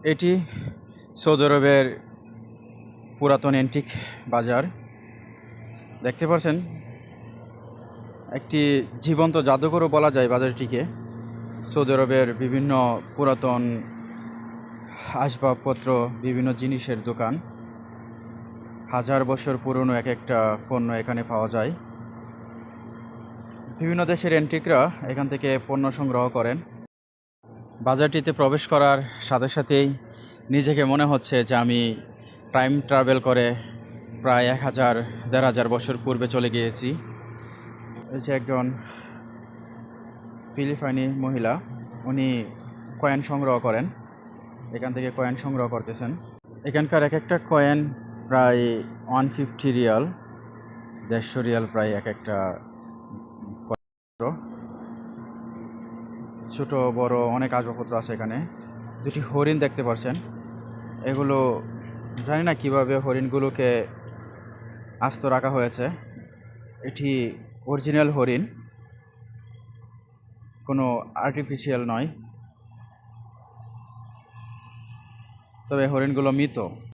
এটি সৌদি আরবের পুরাতন অ্যান্টিক বাজার। দেখতে পাচ্ছেন একটি জীবন্ত জাদুঘরও বলা যায় বাজারটিকে। সৌদি আরবের বিভিন্ন পুরাতন আসবাবপত্র, বিভিন্ন জিনিসের দোকান, হাজার বছর পুরনো এক একটা পণ্য এখানে পাওয়া যায়। বিভিন্ন দেশের অ্যান্টিকরা এখান থেকে পণ্য সংগ্রহ করেন। বাজারটিতে প্রবেশ করার সাথে সাথেই নিজেকে মনে হচ্ছে যে আমি টাইম ট্রাভেল করে প্রায় 1000-1500 বছর পূর্বে চলে গিয়েছি। এই যে একজন ফিলিপাইনি মহিলা, উনি কয়েন সংগ্রহ করেন, এখান থেকে কয়েন সংগ্রহ করতেছেন। এখানকার এক একটা কয়েন প্রায় 150 রিয়াল, 150 রিয়াল প্রায় এক একটা। ছোট বড় অনেক আসবাবপত্র আছে এখানে। দুটি হরিণ দেখতে পাচ্ছেন, এগুলো জানি না কিভাবে হরিণগুলোকে আস্ত রাখা হয়েছে। এটি অরিজিনাল হরিণ, কোনো আর্টিফিশিয়াল নয়, তবে হরিণগুলো মৃত।